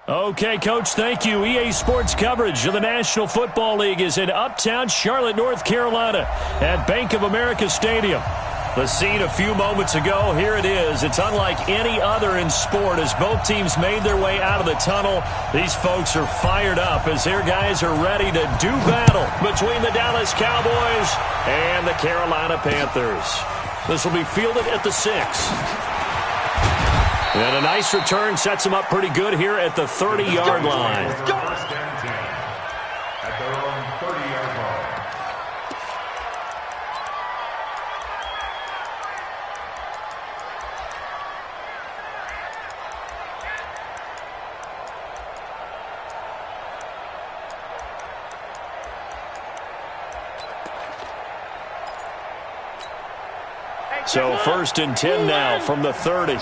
Okay, Coach, thank you. EA Sports coverage of the National Football League is in uptown Charlotte, North Carolina at Bank of America Stadium. The scene a few moments ago, here it is. It's unlike any other in sport as both teams made their way out of the tunnel. These folks are fired up as their guys are ready to do battle between the Dallas Cowboys and the Carolina Panthers. This will be fielded at the 6. And a nice return sets them up pretty good here at the 30-yard line. First and 10 at their own 30-yard line. So first and 10 now from the 30.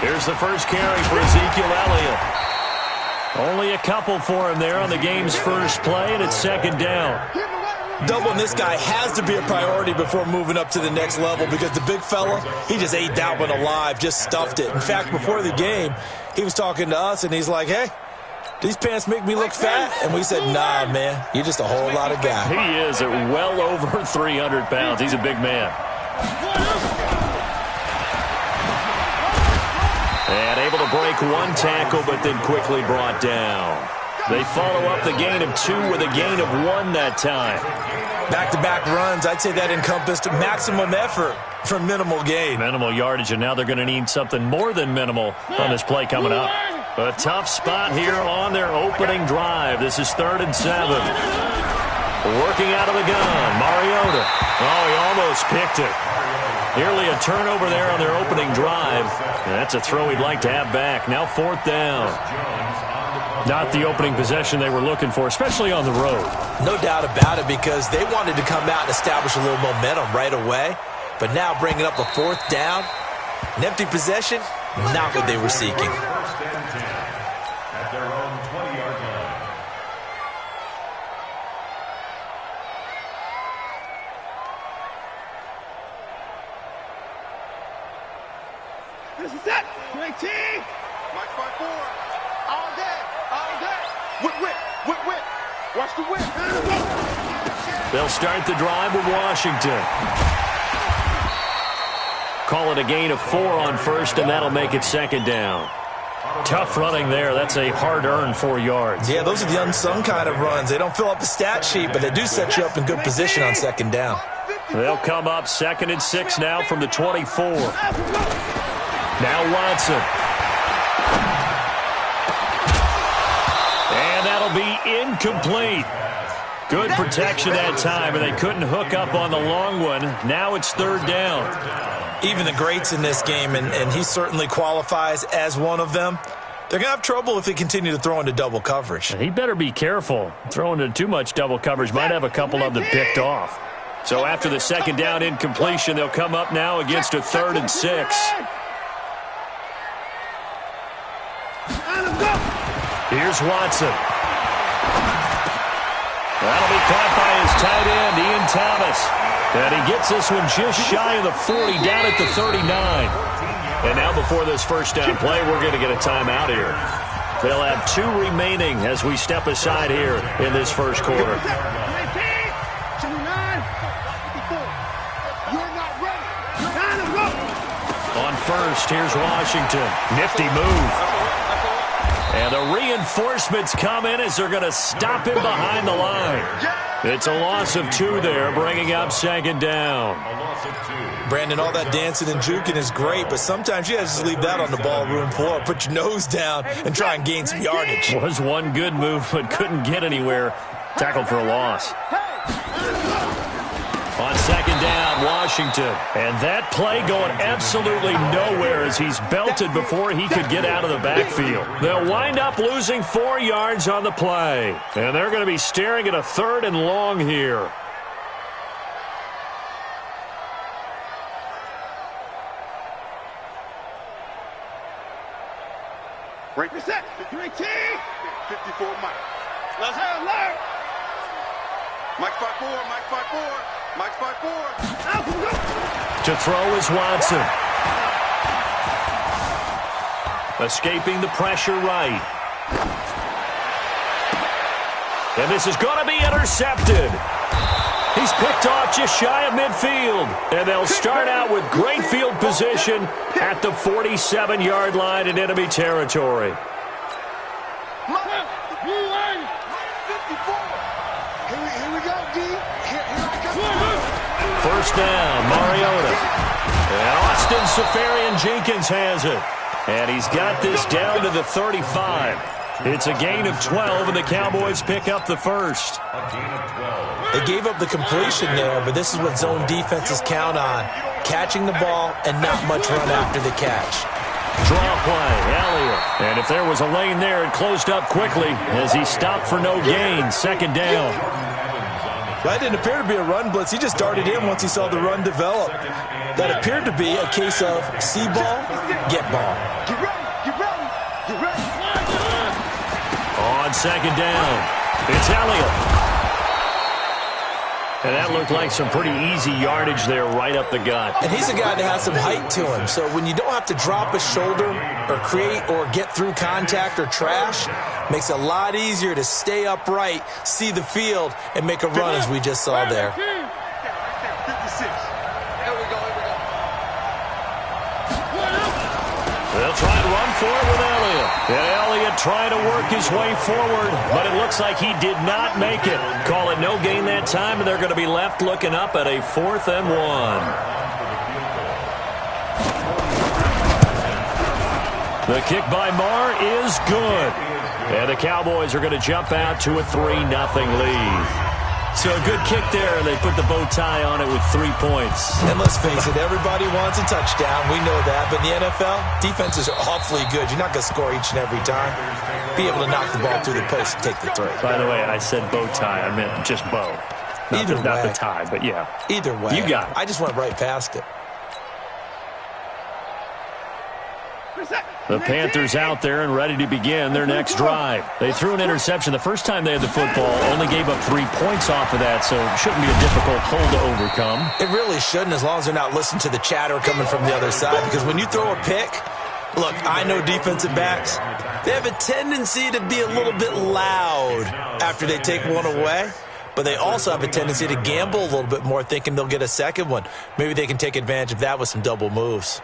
Here's the first carry for Ezekiel Elliott. Only a couple for him there on the game's first play, and it's second down. Doubling this guy has to be a priority before moving up to the next level because the big fella, he just ate that one alive, just stuffed it. In fact, before the game, he was talking to us, and he's like, hey, these pants make me look fat? And we said, nah, man, you're just a whole lot of guy. He is at well over 300 pounds. He's a big man. And able to break one tackle, but then quickly brought down. They follow up the gain of 2 with a gain of 1 that time. Back-to-back runs, I'd say that encompassed maximum effort for minimal gain. Minimal yardage, and now they're going to need something more than minimal on this play coming up. A tough spot here on their opening drive. This is 3rd and 7. Working out of the gun, Mariota. Oh, he almost picked it. Nearly a turnover there on their opening drive. And that's a throw he'd like to have back. Now 4th down. Not the opening possession they were looking for, especially on the road. No doubt about it, because they wanted to come out and establish a little momentum right away. But now bringing up a 4th down, an empty possession, not what they were seeking. First and 10 at their own 20-yard line. This is it. Great team. March by 4. All day. All day. Whip, whip. Whip, whip. Watch the whip. They'll start the drive with Washington. Call it a gain of 4 on first, and that'll make it 2nd down. Tough running there. That's a hard-earned 4 yards. Yeah, those are the unsung kind of runs. They don't fill up the stat sheet, but they do set you up in good position on 2nd down. They'll come up 2nd and 6 now from the 24. Now Watson. And that'll be incomplete. Good protection that time, and they couldn't hook up on the long one. Now it's 3rd down. Even the greats in this game, and he certainly qualifies as one of them, they're going to have trouble if they continue to throw into double coverage. He better be careful. Throwing into too much double coverage might have a couple of them picked off. So after the 2nd down incompletion, they'll come up now against a 3rd and 6. Here's Watson. That'll be caught by his tight end, Ian Thomas. And he gets this one just shy of the 40, down at the 39. And now before this first down play, we're going to get a timeout here. They'll have 2 remaining as we step aside here in this first quarter. On first, here's Washington. Nifty move. And the reinforcements come in as they're going to stop him behind the line. It's a loss of 2 there, bringing up 2nd down. Brandon, all that dancing and juking is great, but sometimes you have to just leave that on the ballroom floor. Put your nose down and try and gain some yardage. Was one good move, but couldn't get anywhere. Tackled for a loss. On 2nd down, Washington. And that play going absolutely nowhere as he's belted before he could get out of the backfield. They'll wind up losing 4 yards on the play. And they're going to be staring at a 3rd and long here. Break the set. Great team. 54 Mike. Let's have alert. Mike 5-4. Mike 5-4. Mike 5-4. To throw is Watson. Escaping the pressure right. And this is going to be intercepted. He's picked off just shy of midfield. And they'll start out with great field position at the 47-yard line in enemy territory. Here we go, D. Here I come. First down, Mariota. And Austin Seferian-Jenkins has it. And he's got this down to the 35. It's a gain of 12, and the Cowboys pick up the first. They gave up the completion there, but this is what zone defenses count on. Catching the ball and not much run after the catch. Draw play, Elliott. And if there was a lane there, it closed up quickly as he stopped for no gain. Second down. That didn't appear to be a run blitz. He just darted in once he saw the run develop. That appeared to be a case of see ball, get ball. Get ready, get ready, get ready. On second down, it's Elliott. And that looked like some pretty easy yardage there right up the gut. And he's a guy that has some height to him. So when you don't have to drop a shoulder or create or get through contact or trash, makes it a lot easier to stay upright, see the field, and make a run as we just saw there. 56. Here we go. They'll try to run for it with Elliott. And Elliott trying to work his way forward, but it looks like he did not make it. Call it no gain that time, and they're going to be left looking up at a 4th and 1. The kick by Marr is good. And the Cowboys are going to jump out to a 3-0 lead. So a good kick there, and they put the bow tie on it with 3 points. And let's face it, everybody wants a touchdown. We know that. But in the NFL, defenses are awfully good. You're not going to score each and every time. Be able to knock the ball through the post and take the 3. By the way, I said bow tie. I meant just bow. Not the tie, but yeah. Either way. You got it. I just went right past it. The Panthers out there and ready to begin their next drive. They threw an interception the first time they had the football, only gave up 3 points off of that, so it shouldn't be a difficult hole to overcome. It really shouldn't, as long as they're not listening to the chatter coming from the other side, because when you throw a pick, look, I know defensive backs, they have a tendency to be a little bit loud after they take one away, but they also have a tendency to gamble a little bit more, thinking they'll get a second one. Maybe they can take advantage of that with some double moves.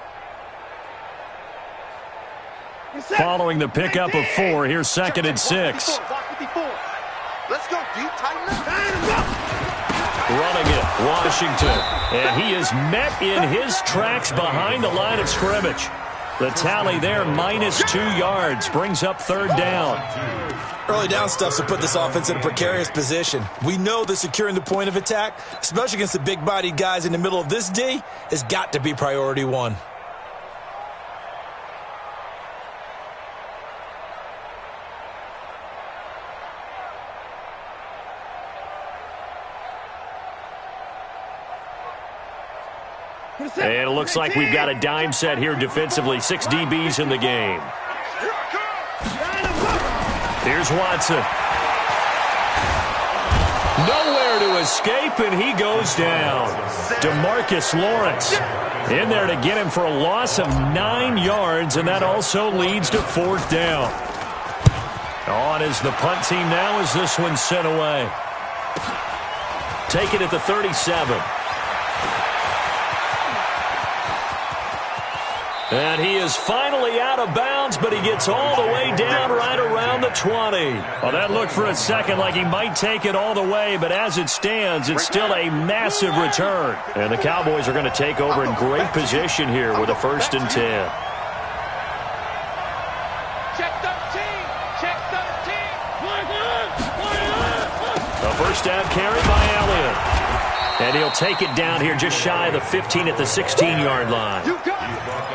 Following the pickup of 4, here's 2nd and 6. Let's go, D. Tighten up. Running it, Washington. And he is met in his tracks behind the line of scrimmage. The tally there, -2 yards, brings up 3rd down. Early down stuff to put this offense in a precarious position. We know that securing the point of attack, especially against the big-bodied guys in the middle of this D, has got to be priority 1. And it looks like we've got a dime set here defensively. 6 DBs in the game. Here's Watson. Nowhere to escape, and he goes down. DeMarcus Lawrence in there to get him for a loss of 9 yards, and that also leads to 4th down. On is the punt team now as this one's sent away. Take it at the 37. And he is finally out of bounds, but he gets all the way down right around the 20. Well, that looked for a second like he might take it all the way, but as it stands, it's still a massive return. And the Cowboys are going to take over in great position here with a 1st and 10. Check 13. Check 13. A first down carry by Elliott. And he'll take it down here just shy of the 15 at the 16-yard line.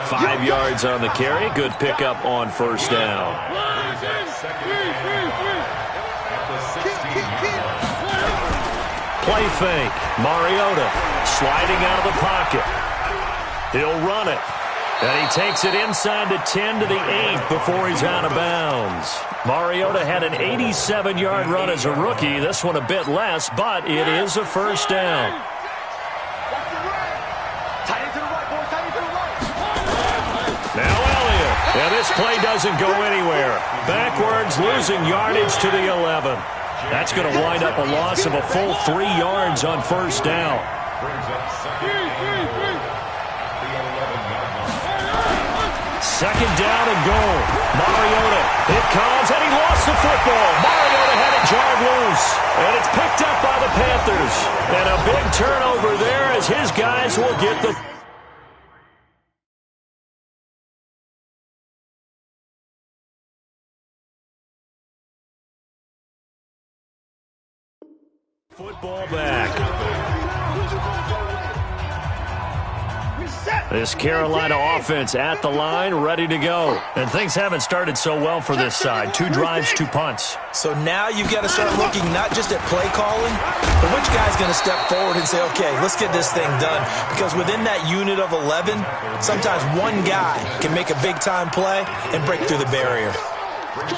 5 yards on the carry. Good pickup on 1st down. Play fake. Mariota sliding out of the pocket. He'll run it. And he takes it inside the 10 to the 8 before he's out of bounds. Mariota had an 87-yard run as a rookie. This one a bit less, but it is a 1st down. Now Elliott. And this play doesn't go anywhere. Backwards, losing yardage to the 11. That's going to wind up a loss of a full 3 yards on first down. Second down and goal. Mariota, it comes, and he lost the football. Mariota had it jarred loose, and it's picked up by the Panthers. And a big turnover there as his guys will get the football back. This Carolina offense at the line, ready to go. And things haven't started so well for this side. 2 drives, 2 punts. So now you've got to start looking not just at play calling, but which guy's going to step forward and say, okay, let's get this thing done. Because within that unit of 11, sometimes one guy can make a big-time play and break through the barrier.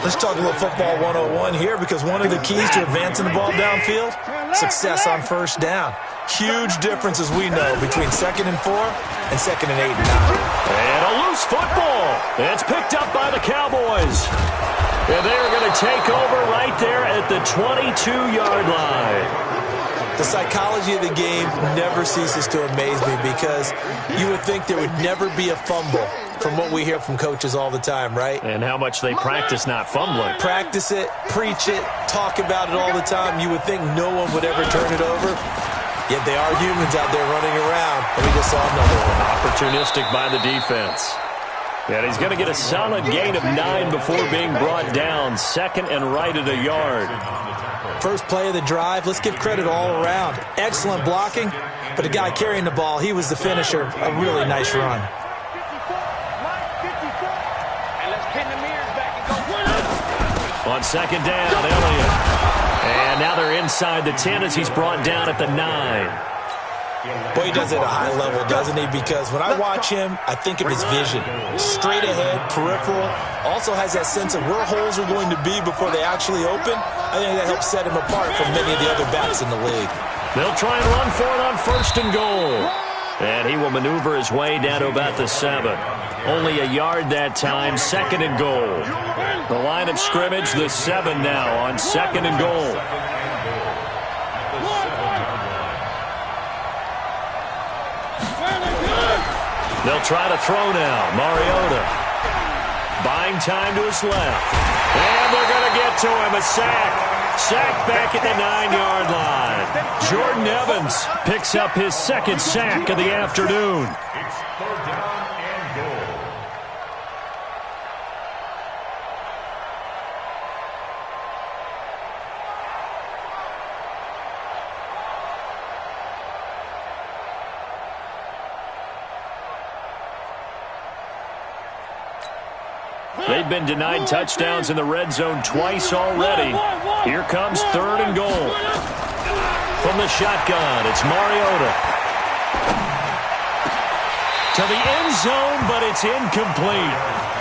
Let's talk a little football 101 here, because one of the keys to advancing the ball downfield, success on first down. Huge difference, as we know, between 2nd and 4 and 2nd and 8 and 9. And a loose football. It's picked up by the Cowboys. And they're going to take over right there at the 22-yard line. The psychology of the game never ceases to amaze me, because you would think there would never be a fumble from what we hear from coaches all the time, right? And how much they practice not fumbling. Practice it, preach it, talk about it all the time. You would think no one would ever turn it over. Yet they are humans out there running around, and we just saw another one. Opportunistic by the defense. And he's going to get a solid gain of 9 before being brought down. 2nd and right at a yard. First play of the drive, let's give credit all around. Excellent blocking, but the guy carrying the ball, he was the finisher. A really nice run. On 2nd down, Elliott. And now they're inside the 10 as he's brought down at the 9. Boy, he does it at a high level, doesn't he? Because when I watch him, I think of his vision. Straight ahead, peripheral. Also has that sense of where holes are going to be before they actually open. I think that helps set him apart from many of the other backs in the league. They'll try and run for it on 1st and goal. And he will maneuver his way down to about the 7. Only a yard that time, 2nd and goal. The line of scrimmage, the 7 now on 2nd and goal. They'll try to throw now. Mariota buying time to his left. And they're going to get to him. A sack. Sack back at the 9-yard line. Jordan Evans picks up his 2nd sack of the afternoon. It's 3rd down and goal. They've been denied touchdowns in the red zone twice already. Here comes 3rd and goal. From the shotgun, it's Mariota. To the end zone, but it's incomplete.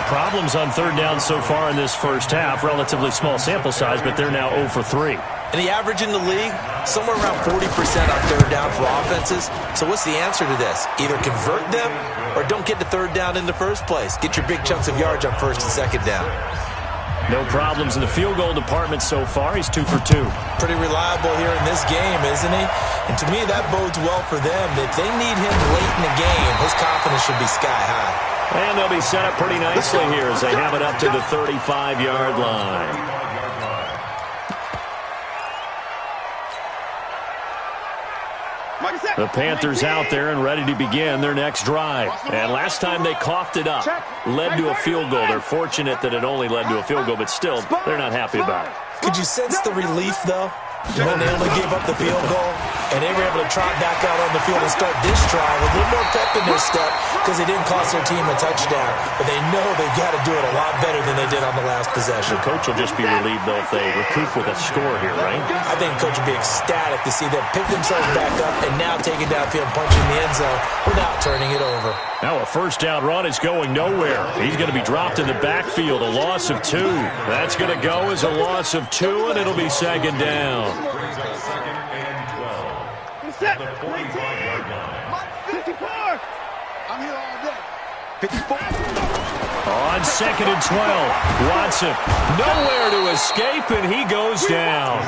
Problems on 3rd down so far in this first half. Relatively small sample size, but they're now 0 for 3. And the average in the league, somewhere around 40% on 3rd down for offenses. So what's the answer to this? Either convert them or don't get to 3rd down in the first place. Get your big chunks of yards on 1st and 2nd down. No problems in the field goal department so far. He's 2 for 2. Pretty reliable here in this game, isn't he? And to me, that bodes well for them. If they need him late in the game, his confidence should be sky high. And they'll be set up pretty nicely here as they have it up to the 35-yard line. The Panthers out there and ready to begin their next drive. And last time they coughed it up, led to a field goal. They're fortunate that it only led to a field goal, but still, they're not happy about it. Could you sense the relief, though, when they only gave up the field goal? And they were able to trot back out on the field and start this drive with a little more pep in their step because they didn't cost their team a touchdown. But they know they've got to do it a lot better than they did on the last possession. The coach will just be relieved, though, if they recoup with a score here, right? I think the coach will be ecstatic to see them pick themselves back up and now take it downfield, punching the end zone without turning it over. Now a 1st down run is going nowhere. He's going to be dropped in the backfield, a loss of 2. That's going to go as a loss of 2, and it'll be 2nd down. Set. 54. I'm here all day. 54. On 2nd and 12, Watson nowhere to escape, and he goes down.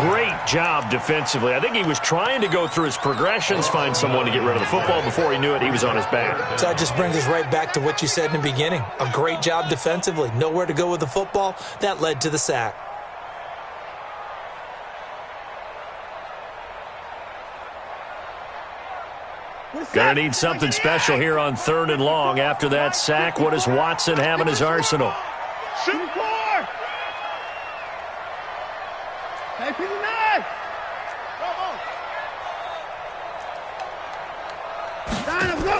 Great job defensively. I think he was trying to go through his progressions, find someone to get rid of the football. Before he knew it, he was on his back. So that just brings us right back to what you said in the beginning. A great job defensively. Nowhere to go with the football. That led to the sack. Gonna need something special here on 3rd and long. After that sack, what does Watson have in his arsenal? Shoot 4. Hey, 59. Go.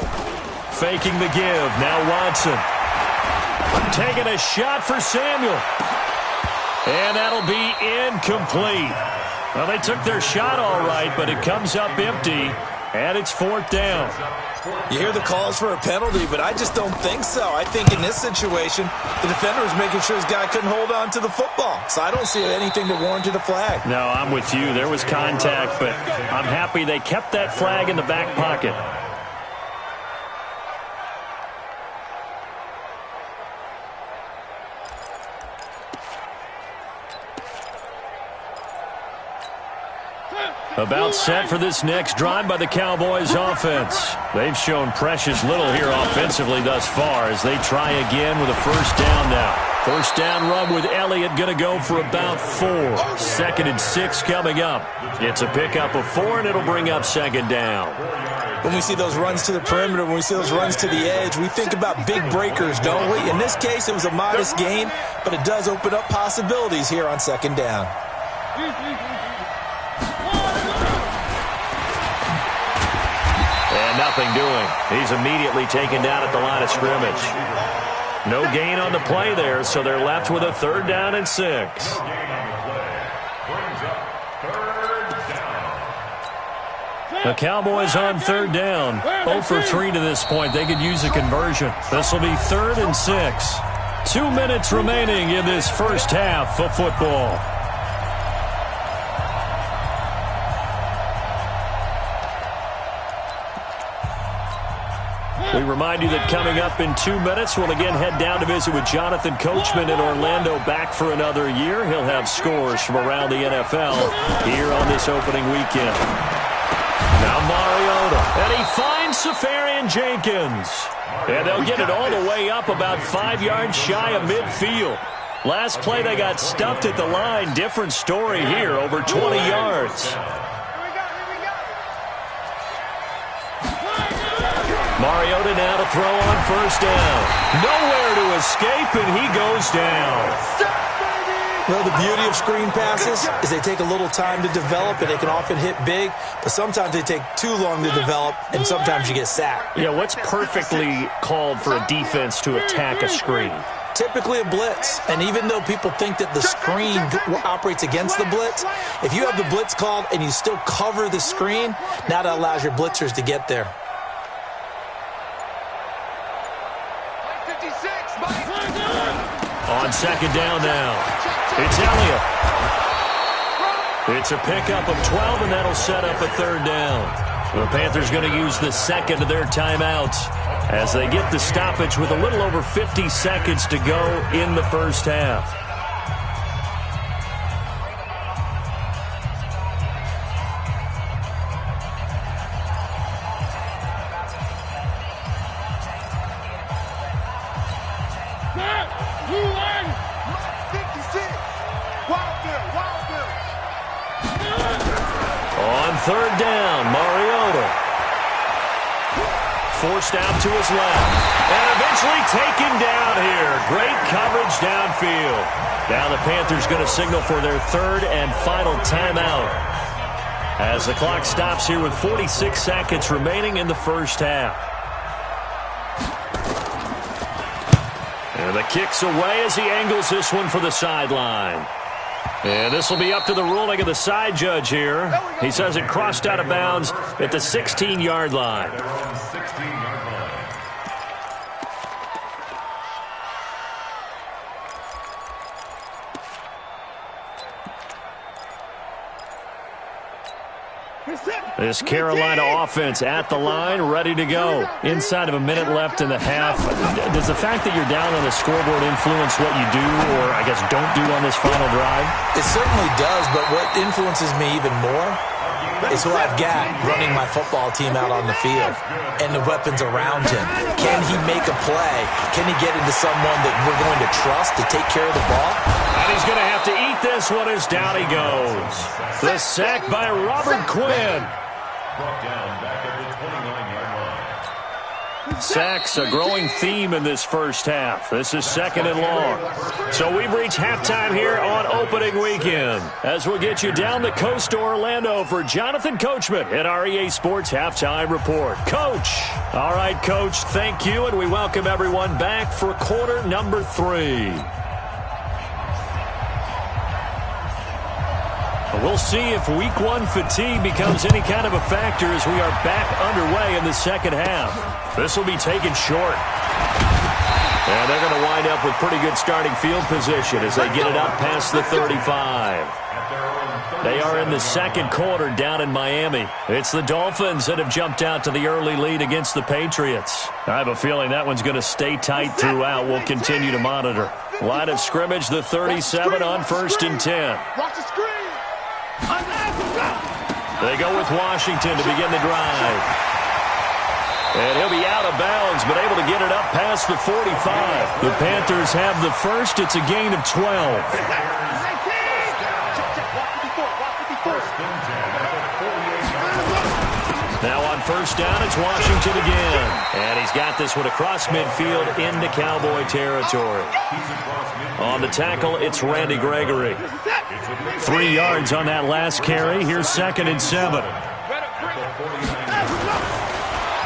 Faking the give. Now Watson. Taking a shot for Samuel. And that'll be incomplete. Well, they took their shot all right, but it comes up empty. And it's 4th down. You hear the calls for a penalty, but I just don't think so. I think in this situation, the defender was making sure his guy couldn't hold on to the football. So I don't see anything that warranted a flag. No, I'm with you. There was contact, but I'm happy they kept that flag in the back pocket. About set for this next drive by the Cowboys offense. They've shown precious little here offensively thus far as they try again with a 1st down now. 1st down run with Elliott going to go for about 4. 2nd and 6 coming up. It's a pickup of 4, and it'll bring up 2nd down. When we see those runs to the perimeter, when we see those runs to the edge, we think about big breakers, don't we? In this case, it was a modest gain, but it does open up possibilities here on 2nd down. Nothing doing. He's immediately taken down at the line of scrimmage. No gain on the play there, so they're left with a 3rd down and 6. The Cowboys on 3rd down. 0 for 3 to this point. They could use a conversion. This will be 3rd and 6. 2 minutes remaining in this first half of football. We remind you that coming up in 2 minutes, we'll again head down to visit with Jonathan Coachman in Orlando, back for another year. He'll have scores from around the NFL here on this opening weekend. Now Mariota, and he finds Safarian Jenkins. And they'll get it all the way up about 5 yards shy of midfield. Last play, they got stuffed at the line. Different story here, over 20 yards. Mariota now to throw on 1st down. Nowhere to escape, and he goes down. Well, the beauty of screen passes is they take a little time to develop, and they can often hit big, but sometimes they take too long to develop, and sometimes you get sacked. Yeah, what's perfectly called for a defense to attack a screen? Typically a blitz, and even though people think that the screen operates against the blitz, if you have the blitz called and you still cover the screen, now that allows your blitzers to get there. On 2nd down now, it's Elliott. It's a pickup of 12, and that'll set up a 3rd down. The Panthers going to use the 2nd of their timeouts as they get the stoppage with a little over 50 seconds to go in the first half. On 3rd down, Mariota. Forced out to his left. And eventually taken down here. Great coverage downfield. Now the Panthers going to signal for their 3rd and final timeout as the clock stops here with 46 seconds remaining in the first half. And the kick's away as he angles this one for the sideline. And this will be up to the ruling of the side judge here. He says it crossed out of bounds at the 16-yard line. Reset. This Carolina offense at the line, ready to go. Inside of a minute left in the half. Does the fact that you're down on the scoreboard influence what you do, or I guess don't do on this final drive? It certainly does, but what influences me even more is who I've got running my football team out on the field and the weapons around him. Can he make a play? Can he get into someone that we're going to trust to take care of the ball? And he's going to have to eat this one as down he goes. The sack by Robert Quinn. Brought down back at the 29-yard line. Sacks, a growing theme in this first half. This is second and long. So we've reached halftime here on opening weekend. As we'll get you down the coast to Orlando for Jonathan Coachman at our EA Sports Halftime Report. Coach. All right, Coach, thank you, and we welcome everyone back for quarter number 3. We'll see if week 1 fatigue becomes any kind of a factor as we are back underway in the second half. This will be taken short. And they're going to wind up with pretty good starting field position as they get it up past the 35. They are in the second quarter down in Miami. It's the Dolphins that have jumped out to the early lead against the Patriots. I have a feeling that one's going to stay tight throughout. We'll continue to monitor. Line of scrimmage, the 37 on 1st and 10. Watch the screen. They go with Washington to begin the drive. And he'll be out of bounds, but able to get it up past the 45. The Panthers have the first. It's a gain of 12. Now on first down, it's Washington again. And he's got this one across midfield into Cowboy territory. On the tackle, it's Randy Gregory. 3 yards on that last carry. Here's 2nd and 7.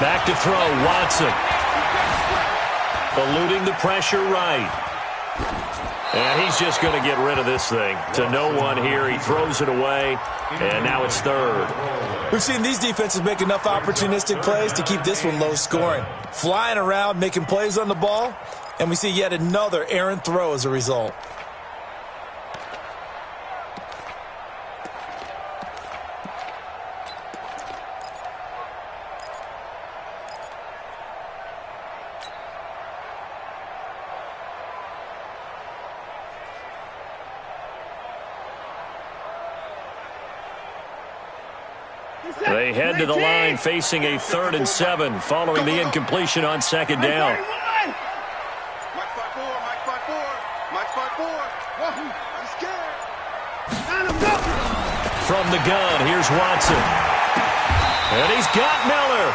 Back to throw, Watson. Eluding the pressure right. And he's just going to get rid of this thing. To no one here. He throws it away. And now it's 3rd. We've seen these defenses make enough opportunistic plays to keep this one low scoring. Flying around, making plays on the ball. And we see yet another errant throw as a result. They head to the line facing a 3rd and 7 following the incompletion on 2nd down. From the gun, here's Watson. And he's got Miller.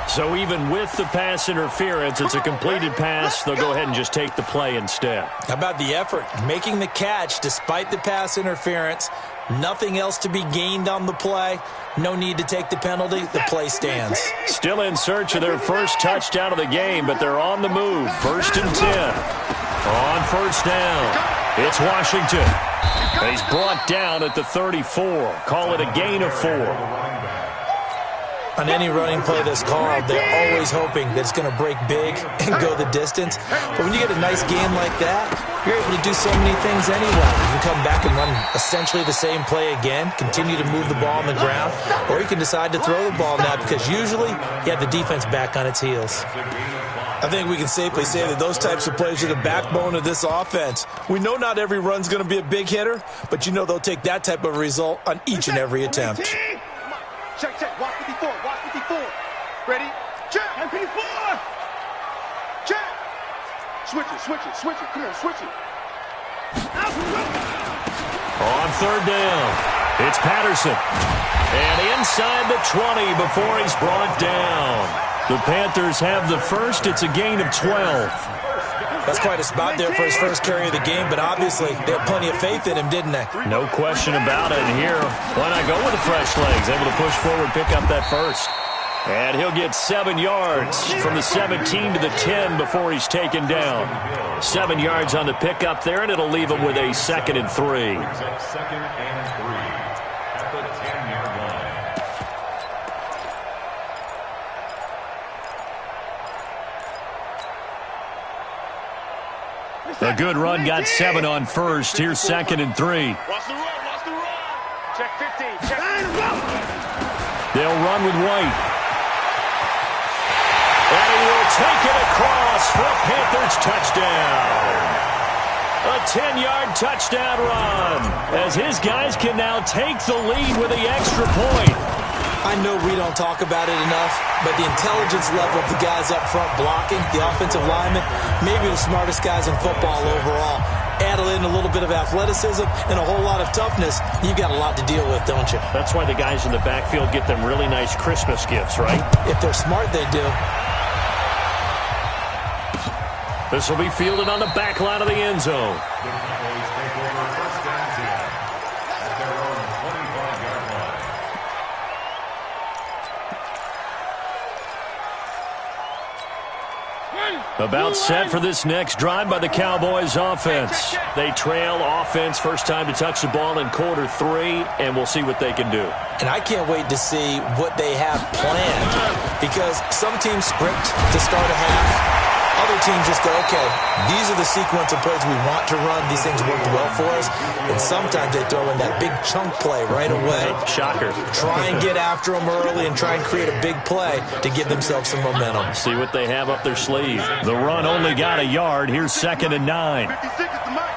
So even with the pass interference, it's a completed pass. They'll go ahead and just take the play instead. How about the effort? Making the catch despite the pass interference. Nothing else to be gained on the play. No need to take the penalty. The play stands. Still in search of their first touchdown of the game, but they're on the move. 1st and 10. On first down, it's Washington. And he's brought down at the 34. Call it a gain of 4. On any running play that's called, they're always hoping that it's going to break big and go the distance. But when you get a nice game like that, you're able to do so many things anyway. You can come back and run essentially the same play again, continue to move the ball on the ground, or you can decide to throw the ball now because usually you have the defense back on its heels. I think we can safely say that those types of plays are the backbone of this offense. We know not every run's going to be a big hitter, but you know they'll take that type of result on each and every attempt. Check, check. Watch 54. Watch 54. Ready? Check. 54. Check. Switch it, switch it, switch it. Come on, switch it. On 3rd down, it's Patterson. And inside the 20 before he's brought down. The Panthers have the first. It's a gain of 12. That's quite a spot there for his first carry of the game, but obviously they had plenty of faith in him, didn't they? No question about it. And here, why not go with the fresh legs? Able to push forward, pick up that first. And he'll get 7 yards from the 17 to the 10 before he's taken down. 7 yards on the pickup there, and it'll leave him with a 2nd and 3. 2nd and 3 at the 10-yard line. A good run, got 7 on first. Here's 2nd and 3. Watch the run, watch the Check 15. Check. They'll run with White. And he will take it across for a Panthers touchdown. A 10-yard touchdown run as his guys can now take the lead with the extra point. I know we don't talk about it enough, but the intelligence level of the guys up front blocking, the offensive linemen, maybe the smartest guys in football overall. Add in a little bit of athleticism and a whole lot of toughness, you've got a lot to deal with, don't you? That's why the guys in the backfield get them really nice Christmas gifts, right? If they're smart, they do. This will be fielded on the back line of the end zone. About set for this next drive by the Cowboys offense. They trail offense first time to touch the ball in quarter 3, and we'll see what they can do. And I can't wait to see what they have planned, because some teams script to start a half. Other teams just go, okay, these are the sequence of plays we want to run. These things worked well for us. And sometimes they throw in that big chunk play right away. Shocker. Try and get after them early and try and create a big play to give themselves some momentum. See what they have up their sleeve. The run only got a yard. Here's 2nd and 9. 56 is the mic.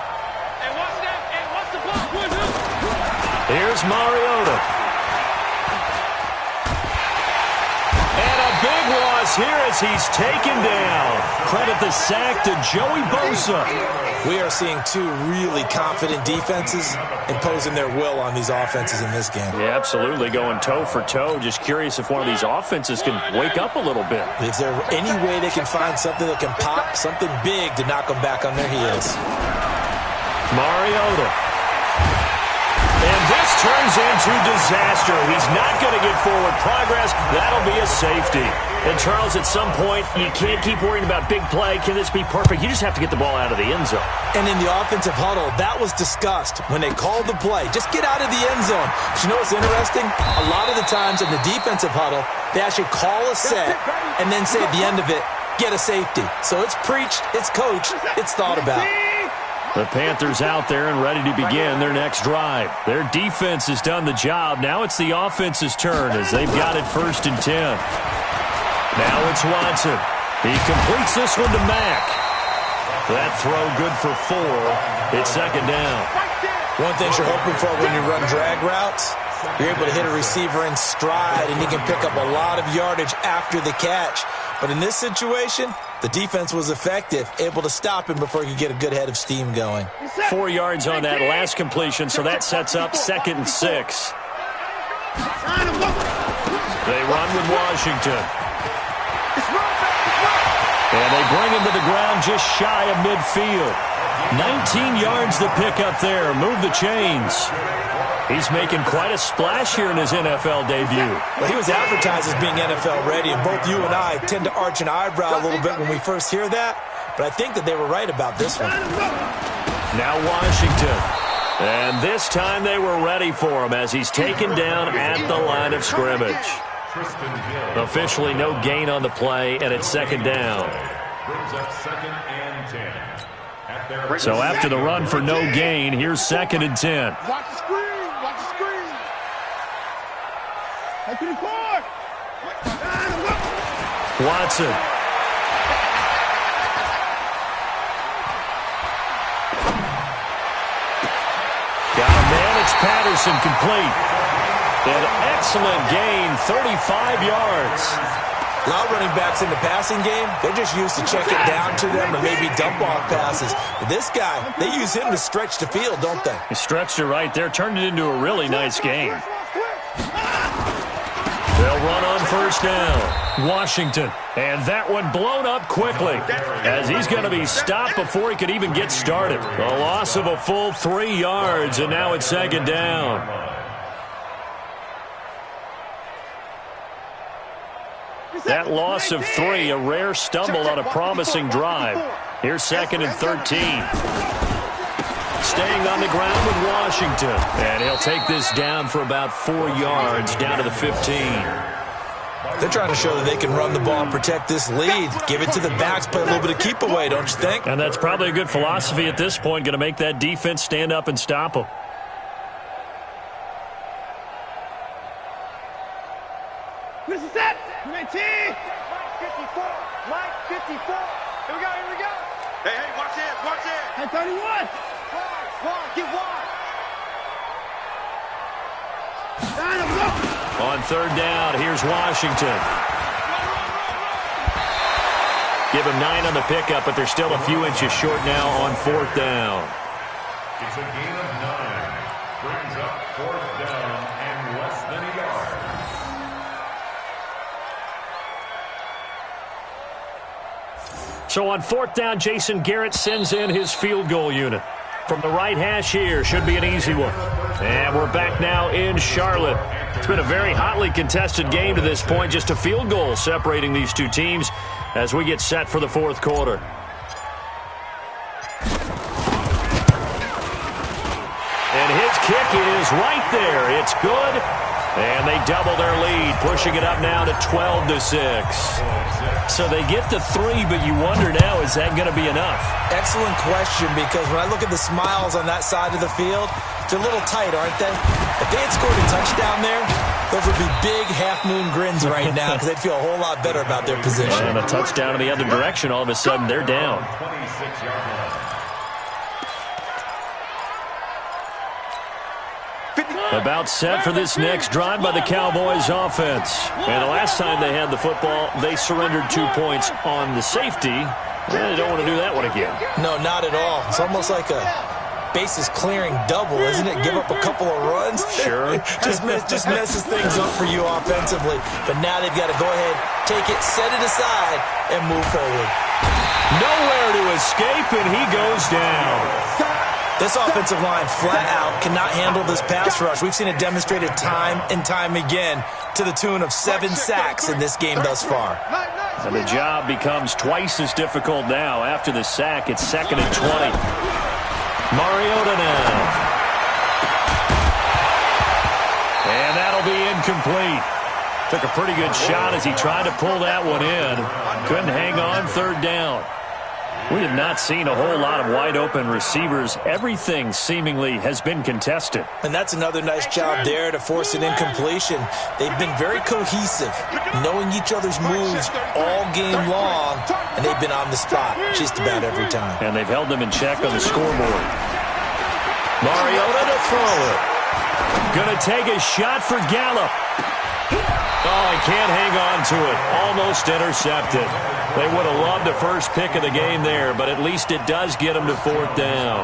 Hey, watch that. Hey, watch the block. Here's Mariota. Big loss here as he's taken down. Credit the sack to Joey Bosa. We are seeing two really confident defenses imposing their will on these offenses in this game. Yeah, absolutely, going toe for toe. Just curious if one of these offenses can wake up a little bit. Is there any way they can find something that can pop, something big to knock them back on their heels? Mariota. And this turns into disaster. He's not going to get forward progress. That'll be a safety. And, Charles, at some point, you can't keep worrying about big play. Can this be perfect? You just have to get the ball out of the end zone. And in the offensive huddle, that was discussed when they called the play. Just get out of the end zone. But you know what's interesting? A lot of the times in the defensive huddle, they actually call a set and then say at the end of it, get a safety. So it's preached, it's coached, it's thought about. The Panthers out there and ready to begin their next drive. Their defense has done the job. Now it's the offense's turn as they've got it 1st and 10. Now it's Watson. He completes this one to Mack. That throw good for 4. It's 2nd down. One thing you're hoping for when you run drag routes, you're able to hit a receiver in stride and he can pick up a lot of yardage after the catch. But in this situation, the defense was effective, able to stop him before he could get a good head of steam going. 4 yards on that last completion, so that sets up 2nd and 6. They run with Washington. And they bring him to the ground just shy of midfield. 19 yards to pick up there. Move the chains. He's making quite a splash here in his NFL debut. Well, he was advertised as being NFL ready, and both you and I tend to arch an eyebrow a little bit when we first hear that, but I think that they were right about this one. Now Washington. And this time they were ready for him as he's taken down at the line of scrimmage. Officially no gain on the play, and it's 2nd down. So after the run for no gain, here's 2nd and 10. Watch the screen. Watch the screen. Hey, to the court. Watson. Got a man. It's Patterson complete. An excellent gain, 35 yards. A lot of running backs in the passing game, they're just used to check it down to them or maybe dump off passes. But this guy, they use him to stretch the field, don't they? He stretched it right there, turned it into a really nice game. They'll run on 1st down. Washington. And that one blown up quickly as he's going to be stopped before he could even get started. A loss of a full 3 yards, and now it's 2nd down. That loss of 3, a rare stumble on a promising drive. Here's 2nd and 13. Staying on the ground with Washington. And he'll take this down for about 4 yards, down to the 15. They're trying to show that they can run the ball and protect this lead. Give it to the backs, play a little bit of keep away, don't you think? And that's probably a good philosophy at this point, going to make that defense stand up and stop them. This is it. 19. Mike 54. Mike 54. Here we go. Here we go. Hey, watch it. Watch it. Hey, 31. Wide. Get wide. On third down, here's Washington. Give him 9 on the pickup, but they're still a few inches short now on fourth down. It's a gain of 9. Brings up fourth down and less than a yard. So on fourth down, Jason Garrett sends in his field goal unit. From the right hash here, should be an easy one. And we're back now in Charlotte. It's been a very hotly contested game to this point. Just a field goal separating these two teams as we get set for the fourth quarter. And his kick is right there. It's good. And they double their lead, pushing it up now to 12-6. So they get to 3, but you wonder now, is that going to be enough? Excellent question, because when I look at the smiles on that side of the field, they're a little tight, aren't they? If they had scored a touchdown there, those would be big half-moon grins right now because they'd feel a whole lot better about their position. And a touchdown in the other direction, all of a sudden they're down. 26-yard line. About set for this next drive by the Cowboys offense. And the last time they had the football, they surrendered 2 points on the safety. They don't want to do that one again. No, not at all. It's almost like a bases clearing double, isn't it? Give up a couple of runs. Sure. just messes things up for you offensively. But now they've got to go ahead, take it, set it aside, and move forward. Nowhere to escape, and he goes down. This offensive line flat out cannot handle this pass rush. We've seen it demonstrated time and time again to the tune of 7 sacks in this game thus far. And the job becomes twice as difficult now. After the sack, it's 2nd and 20. Mariota now. And that'll be incomplete. Took a pretty good shot as he tried to pull that one in. Couldn't hang on third down. We have not seen a whole lot of wide-open receivers. Everything seemingly has been contested. And that's another nice job there to force an incompletion. They've been very cohesive, knowing each other's moves all game long, and they've been on the spot just about every time. And they've held them in check on the scoreboard. Mariota to throw it. Going to take a shot for Gallup. Oh, he can't hang on to it. Almost intercepted. They would have loved the first pick of the game there, but at least it does get them to fourth down.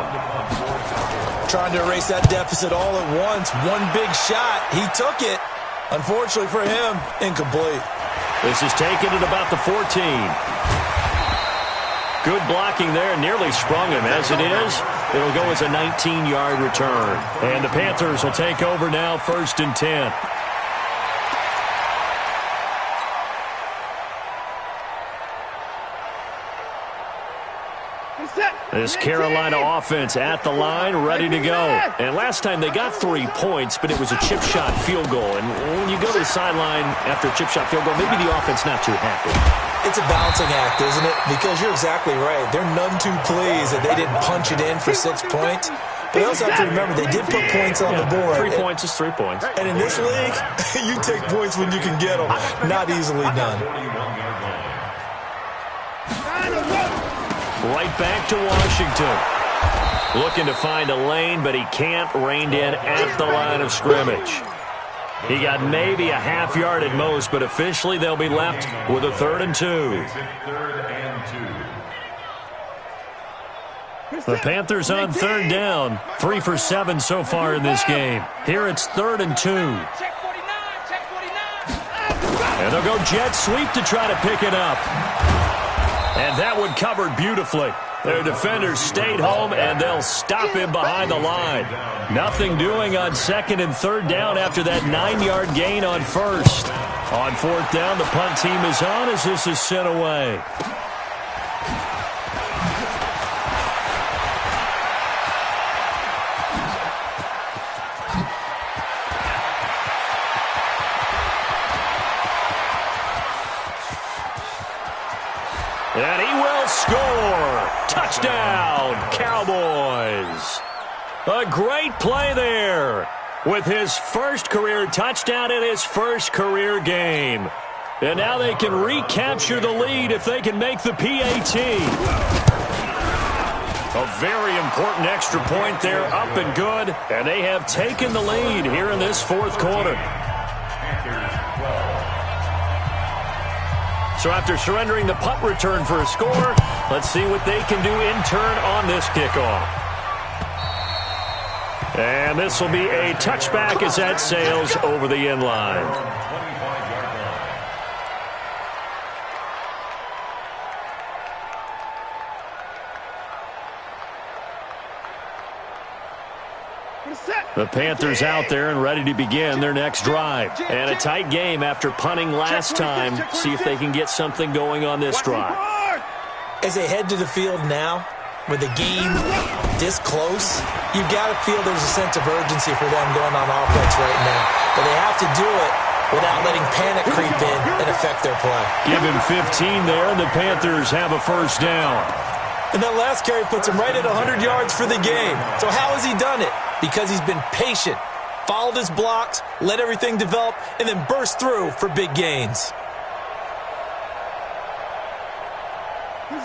Trying to erase that deficit all at once. One big shot. He took it. Unfortunately for him, incomplete. This is taken at about the 14. Good blocking there. Nearly sprung him. As it is, it'll go as a 19-yard return. And the Panthers will take over now, 1st and 10. This Carolina offense at the line, ready to go. And last time they got 3 points, but it was a chip shot field goal. And when you go to the sideline after a chip shot field goal, maybe the offense not too happy. It's a balancing act, isn't it? Because you're exactly right. They're none too pleased that they didn't punch it in for 6 points. But you also have to remember, they did put points on the board. 3 points is 3 points. And in this league, you take points when you can get them. Not easily done. Right back to Washington. Looking to find a lane, but he can't. Reined in at the line of scrimmage. He got maybe a half yard at most, but officially they'll be left with a 3rd and 2. The Panthers on 3rd down. 3 for 7 so far in this game. Here it's 3rd and 2. And they'll go jet sweep to try to pick it up. And that one covered beautifully. Their defenders stayed home, and they'll stop him behind the line. Nothing doing on 2nd and 3rd down after that 9-yard gain on 1st. On 4th down, the punt team is on as this is sent away. And he will score. Touchdown, Cowboys. A great play there with his first career touchdown in his first career game. And now they can recapture the lead if they can make the PAT. A very important extra point there, up and good. And they have taken the lead here in this fourth quarter. So after surrendering the punt return for a score, let's see what they can do in turn on this kickoff. And this will be a touchback as that sails over the end line. The Panthers out there and ready to begin their next drive. And a tight game after punting last time. See if they can get something going on this drive. As they head to the field now, with the game this close, you've got to feel there's a sense of urgency for them going on offense right now. But they have to do it without letting panic creep in and affect their play. Give him 15 there, and the Panthers have a first down. And that last carry puts him right at 100 yards for the game. So how has he done it? Because he's been patient, followed his blocks, let everything develop, and then burst through for big gains.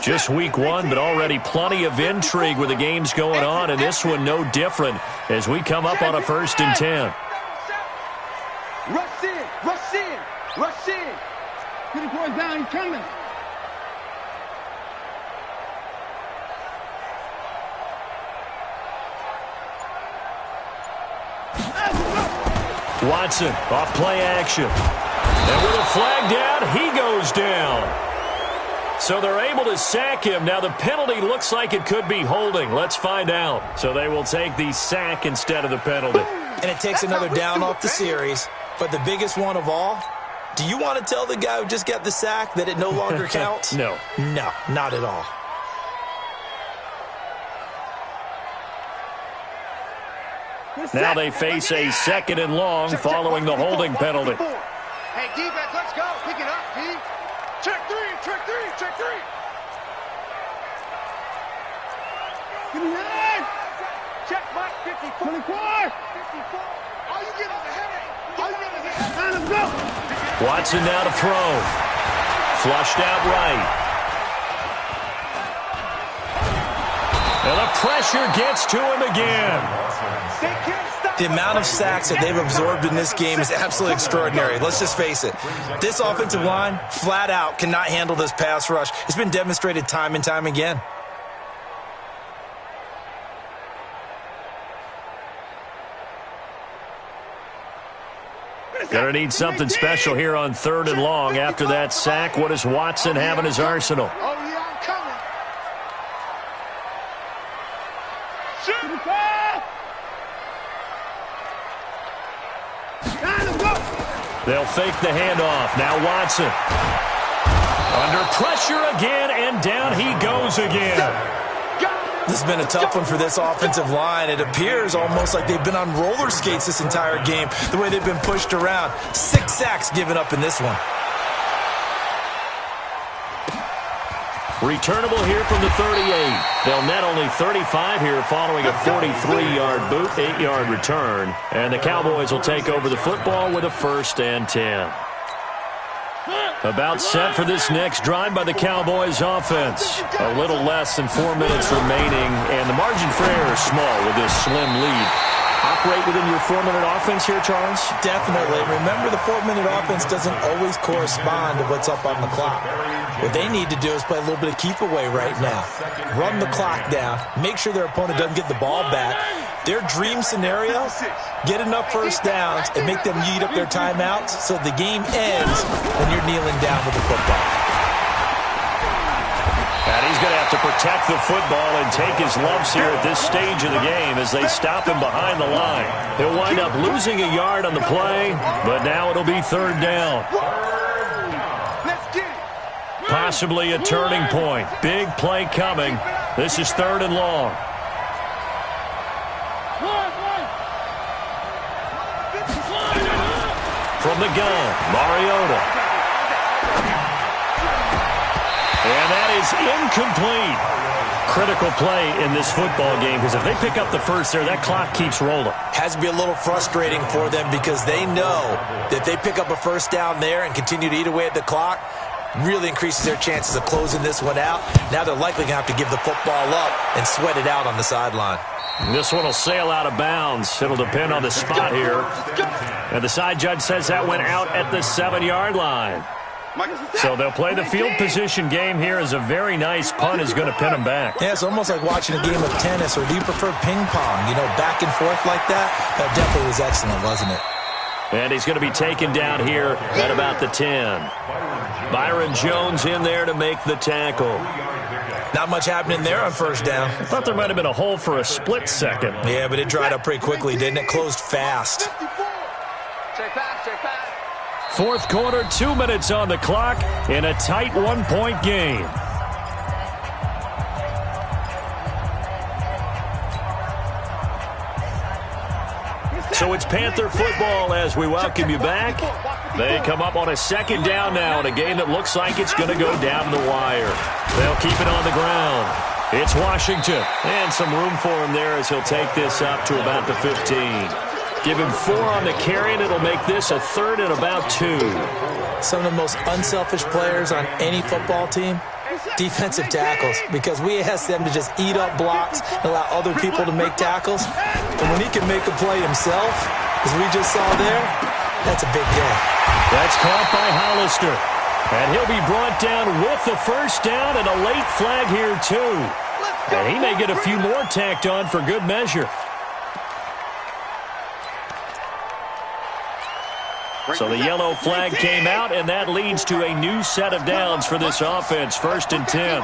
Just week one, but already plenty of intrigue with the games going on, and this one no different as we come up on a 1st and 10. Rush in, rush in, rush in. Get the boys down, he's coming. Watson off play action. And with a flag down, he goes down. So they're able to sack him. Now the penalty looks like it could be holding. Let's find out. So they will take the sack instead of the penalty. And it takes another down off the series. But the biggest one of all, do you want to tell the guy who just got the sack that it no longer counts? No. No, not at all. Now they face a 2nd and long following the holding penalty. Hey, D-back, let's go. Pick it up, D. Check three, check three, check three. Give me that. Check Mike, 54. 24. 54. All you get is a headache. All you get is a headache. Let's go. Watson now to throw. Flushed out right. And the pressure gets to him again. The amount of sacks that they've absorbed in this game is absolutely extraordinary. Let's just face it. This offensive line, flat out, cannot handle this pass rush. It's been demonstrated time and time again. Gonna need something special here on 3rd and long. After that sack, what does Watson have in his arsenal? Oh, yeah, I'm coming. They'll fake the handoff. Now Watson. Under pressure again, and down he goes again. This has been a tough one for this offensive line. It appears almost like they've been on roller skates this entire game, the way they've been pushed around. 6 sacks given up in this one. Returnable here from the 38. They'll net only 35 here following a 43-yard boot, 8-yard return. And the Cowboys will take over the football with a 1st and 10. About set for this next drive by the Cowboys offense. A little less than 4 minutes remaining, and the margin for error is small with this slim lead. Operate within your 4-minute offense here, Charles? Definitely. Remember, the 4-minute offense doesn't always correspond to what's up on the clock. What they need to do is play a little bit of keep away right now. Run the clock down. Make sure their opponent doesn't get the ball back. Their dream scenario, get enough first downs and make them eat up their timeouts so the game ends when you're kneeling down with the football. And he's going to have to protect the football and take his lumps here at this stage of the game as they stop him behind the line. He'll wind up losing a yard on the play, but now it'll be 3rd down. Possibly a turning point. Big play coming. This is 3rd and long. From the gun, Mariota. And that is incomplete. critical play in this football game because if they pick up the first there, that clock keeps rolling. Has to be a little frustrating for them because they know that they pick up a first down there and continue to eat away at the clock, really increases their chances of closing this one out. Now they're likely going to have to give the football up and sweat it out on the sideline. This one will sail out of bounds. It'll depend on the spot here. And the side judge says that went out at the 7-yard line. So they'll play the field position game here as a very nice punt is going to pin them back. Yeah, it's almost like watching a game of tennis, or do you prefer ping pong? You know, back and forth like that? That definitely was excellent, wasn't it? And he's going to be taken down here at about the 10. Byron Jones in there to make the tackle. Not much happening there on first down. I thought there might have been a hole for a split second. Yeah, but it dried up pretty quickly, didn't it? Closed fast. Check back. Fourth quarter, 2 minutes on the clock in a tight 1-point game. So it's Panther football as we welcome you back. They come up on a second down now in a game that looks like it's going to go down the wire. They'll keep it on the ground. It's Washington. And some room for him there as he'll take this up to about the 15. Give him 4 on the carry, and it'll make this a 3rd and about 2. Some of the most unselfish players on any football team, defensive tackles, because we ask them to just eat up blocks and allow other people to make tackles. And when he can make a play himself, as we just saw there, that's a big game. That's caught by Hollister. And he'll be brought down with the first down and a late flag here, too. And he may get a few more tacked on for good measure. So the yellow flag came out, and that leads to a new set of downs for this offense. 1st and 10.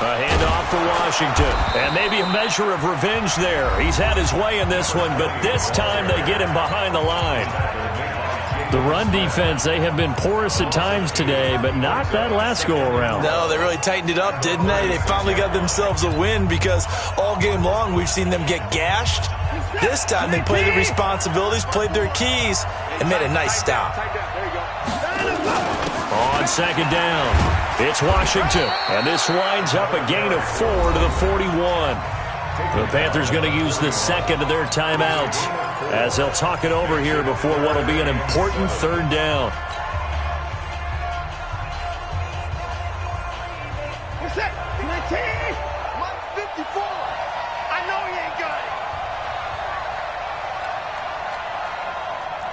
A handoff for Washington. And maybe a measure of revenge there. He's had his way in this one, but this time they get him behind the line. The run defense, they have been porous at times today, but not that last go-around. No, they really tightened it up, didn't they? They finally got themselves a win because all game long we've seen them get gashed. This time they played the responsibilities, played their keys, and made a nice stop. On second down, it's Washington, and this winds up a gain of 4 to the 41. The Panthers going to use the second of their timeouts as they'll talk it over here before what will be an important 3rd down. What's that? 19? 54. I know he ain't got it.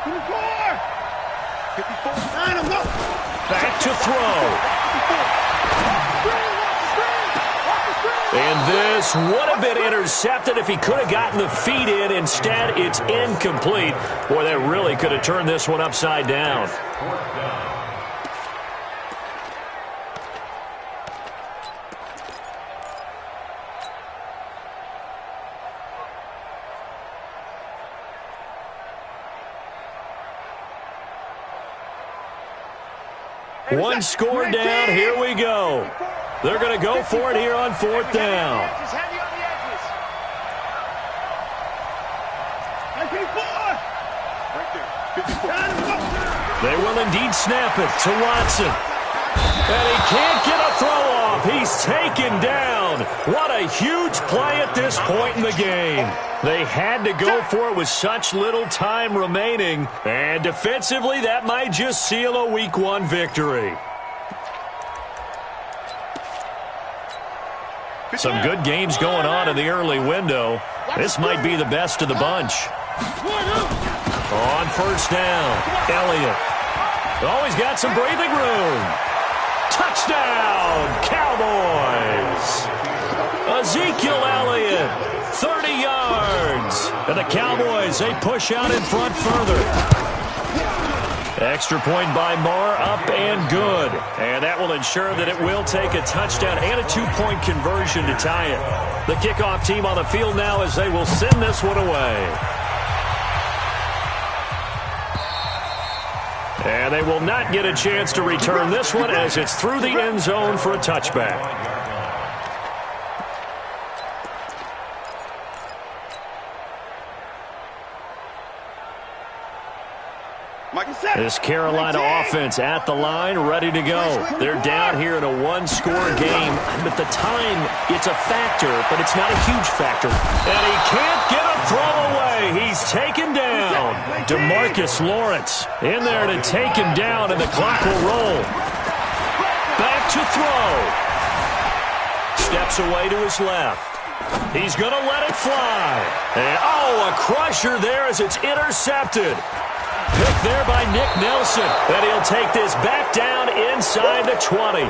54. 9 of them. Back to throw. And this would have been intercepted if he could have gotten the feet in. Instead, it's incomplete. Boy, that really could have turned this one upside down. One score down. Here we go. They're going to go for it here on 4th down. They will indeed snap it to Watson. And he can't get a throw off. He's taken down. What a huge play at this point in the game. They had to go for it with such little time remaining. And defensively, that might just seal a Week 1 victory. Some good games going on in the early window. This might be the best of the bunch. On 1st down, Elliott. Always got some breathing room. Touchdown, Cowboys. Ezekiel Elliott, 30 yards. And the Cowboys, they push out in front further. Extra point by Marr, up and good. And that will ensure that it will take a touchdown and a 2-point conversion to tie it. The kickoff team on the field now as they will send this one away. And they will not get a chance to return this one as it's through the end zone for a touchback. This Carolina offense at the line, ready to go. They're down here in a one-score game. At the time, it's a factor, but it's not a huge factor. And he can't get a throw away. He's taken down. DeMarcus Lawrence in there to take him down, and the clock will roll. Back to throw. Steps away to his left. He's going to let it fly. And, a crusher there as it's intercepted. Picked there by Nick Nelson. And he'll take this back down inside the 20.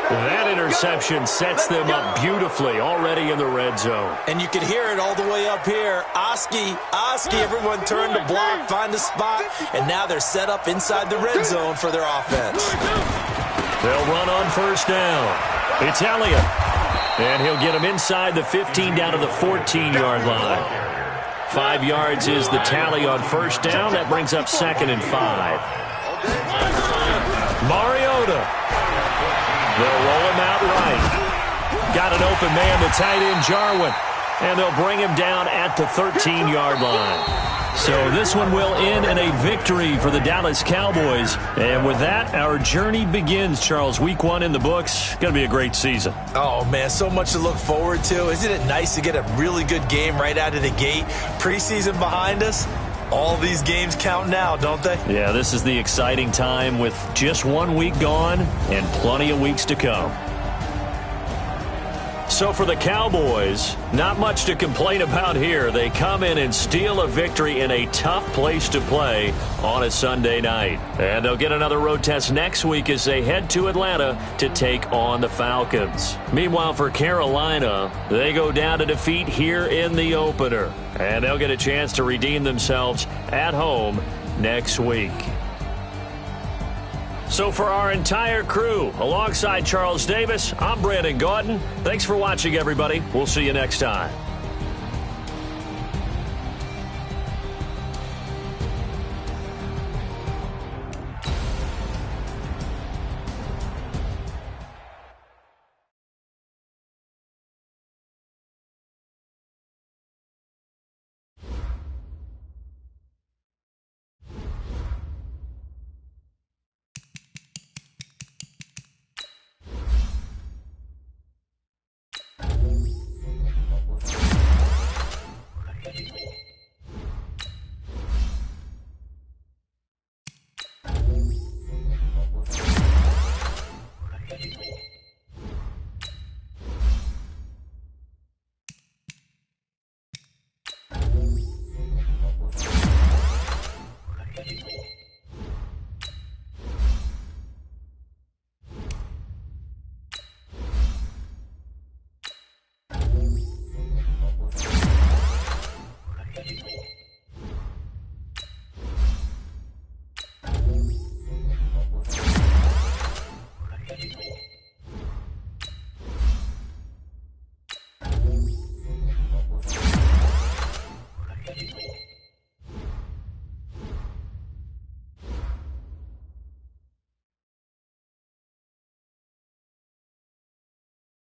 That interception sets them up beautifully already in the red zone. And you can hear it all the way up here. Oski, everyone turned to block, find a spot, and now they're set up inside the red zone for their offense. They'll run on first down. It's Elliott. And he'll get him inside the 15 down to the 14-yard line. 5 yards is the tally on first down. That brings up 2nd and 5. Mariota. They'll roll him out right. Got an open man, the tight end Jarwin. And they'll bring him down at the 13-yard line. So this one will end in a victory for the Dallas Cowboys. And with that, our journey begins, Charles. Week 1 in the books. Going to be a great season. Oh, man, so much to look forward to. Isn't it nice to get a really good game right out of the gate? Preseason behind us. All these games count now, don't they? Yeah, this is the exciting time with just 1 week gone and plenty of weeks to come. So for the Cowboys, not much to complain about here. They come in and steal a victory in a tough place to play on a Sunday night. And they'll get another road test next week as they head to Atlanta to take on the Falcons. Meanwhile, for Carolina, they go down to defeat here in the opener. And they'll get a chance to redeem themselves at home next week. So for our entire crew, alongside Charles Davis, I'm Brandon Gaudin. Thanks for watching, everybody. We'll see you next time.